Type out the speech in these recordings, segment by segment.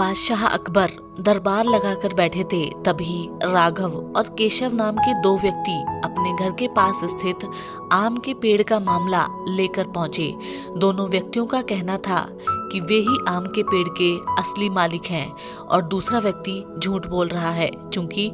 बादशाह अकबर दरबार लगाकर बैठे थे। तभी राघव और केशव नाम के दो व्यक्ति अपने घर के पास स्थित आम के पेड़ का मामला लेकर पहुंचे। दोनों व्यक्तियों का कहना था कि वे ही आम के पेड़ के असली मालिक हैं और दूसरा व्यक्ति झूठ बोल रहा है। क्योंकि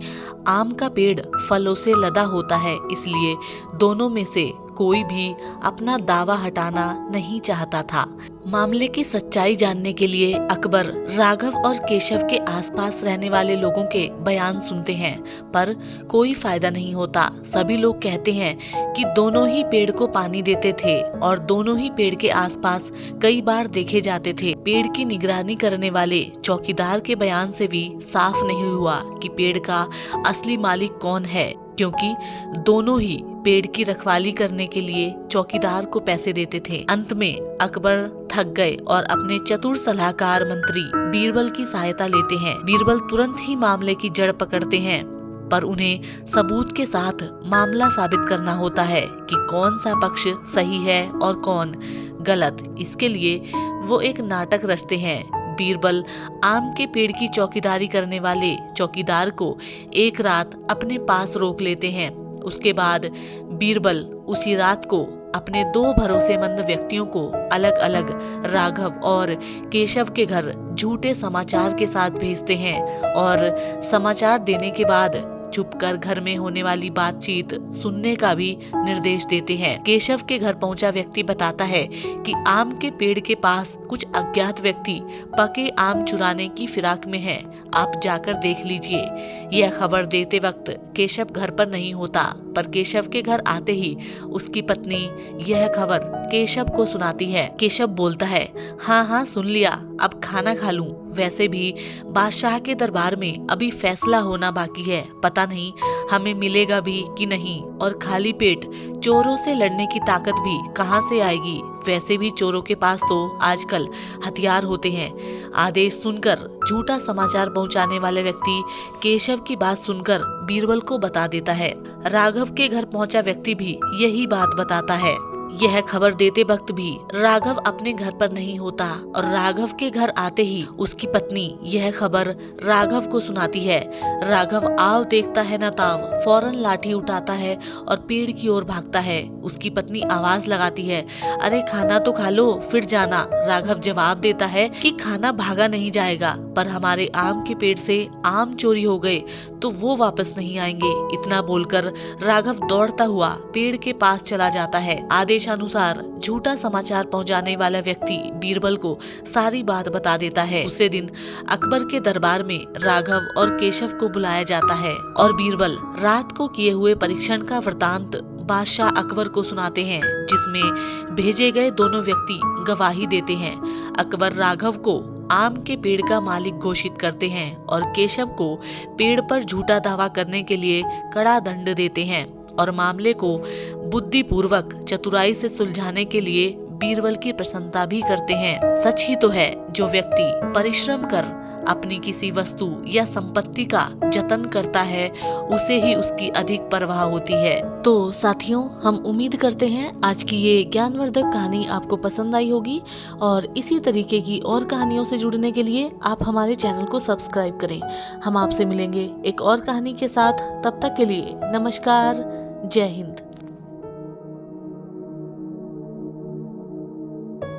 आम का पेड़ फलों से लदा होता है, इसलिए दोनों में से कोई भी अपना दावा हटाना नहीं चाहता था। मामले की सच्चाई जानने के लिए अकबर राघव और केशव के आसपास रहने वाले लोगों के बयान सुनते हैं, पर कोई फायदा नहीं होता। सभी लोग कहते हैं कि दोनों ही पेड़ को पानी देते थे और दोनों ही पेड़ के आसपास कई बार देखे जाते थे। पेड़ की निगरानी करने वाले चौकीदार के बयान से भी साफ नहीं हुआ कि पेड़ का असली मालिक कौन है, क्योंकि दोनों ही पेड़ की रखवाली करने के लिए चौकीदार को पैसे देते थे। अंत में अकबर थक गए और अपने चतुर सलाहकार मंत्री बीरबल की सहायता लेते हैं। बीरबल तुरंत ही मामले की जड़ पकड़ते हैं, पर उन्हें सबूत के साथ मामला साबित करना होता है कि कौन सा पक्ष सही है और कौन गलत। इसके लिए वो एक नाटक रचते हैं। बीरबल आम के पेड़ की चौकीदारी करने वाले चौकीदार को एक रात अपने पास रोक लेते हैं। उसके बाद बीरबल उसी रात को अपने दो भरोसेमंद व्यक्तियों को अलग अलग राघव और केशव के घर झूठे समाचार के साथ भेजते हैं और समाचार देने के बाद छुपकर घर में होने वाली बातचीत सुनने का भी निर्देश देते हैं। केशव के घर पहुंचा व्यक्ति बताता है कि आम के पेड़ के पास कुछ अज्ञात व्यक्ति पके आम चुराने की फिराक में हैं। आप जाकर देख लीजिए। यह खबर देते वक्त केशव घर पर नहीं होता, पर केशव के घर आते ही उसकी पत्नी यह खबर केशव को सुनाती है। केशव बोलता है, हाँ सुन लिया, अब खाना खा लूं। वैसे भी बादशाह के दरबार में अभी फैसला होना बाकी है, पता नहीं हमें मिलेगा भी कि नहीं, और खाली पेट चोरों से लड़ने की ताकत भी कहां से आएगी। वैसे भी चोरों के पास तो आजकल हथियार होते हैं। आदेश सुनकर झूठा समाचार पहुंचाने वाले व्यक्ति केशव की बात सुनकर बीरबल को बता देता है। राघव के घर पहुंचा व्यक्ति भी यही बात बताता है। यह खबर देते वक्त भी राघव अपने घर पर नहीं होता और राघव के घर आते ही उसकी पत्नी यह खबर राघव को सुनाती है। राघव आव देखता है न ताव, फौरन लाठी उठाता है और पेड़ की ओर भागता है। उसकी पत्नी आवाज लगाती है, अरे खाना तो खा लो फिर जाना। राघव जवाब देता है कि खाना भागा नहीं जाएगा, पर हमारे आम के पेड़ से आम चोरी हो गए तो वो वापस नहीं आएंगे। इतना बोलकर राघव दौड़ता हुआ पेड़ के पास चला जाता है। आदेशानुसार झूठा समाचार पहुंचाने वाला व्यक्ति बीरबल को सारी बात बता देता है। उसी दिन अकबर के दरबार में राघव और केशव को बुलाया जाता है और बीरबल रात को किए हुए परीक्षण का वृतांत बादशाह अकबर को सुनाते हैं, जिसमें भेजे गए दोनों व्यक्ति गवाही देते हैं। अकबर राघव को आम के पेड़ का मालिक घोषित करते हैं और केशव को पेड़ पर झूठा दावा करने के लिए कड़ा दंड देते हैं और मामले को बुद्धिपूर्वक चतुराई से सुलझाने के लिए बीरबल की प्रशंसा भी करते हैं। सच ही तो है, जो व्यक्ति परिश्रम कर अपनी किसी वस्तु या संपत्ति का जतन करता है उसे ही उसकी अधिक परवाह होती है। तो साथियों, हम उम्मीद करते हैं आज की ये ज्ञानवर्धक कहानी आपको पसंद आई होगी और इसी तरीके की और कहानियों से जुड़ने के लिए आप हमारे चैनल को सब्सक्राइब करें। हम आपसे मिलेंगे एक और कहानी के साथ। तब तक के लिए नमस्कार, जय हिंद।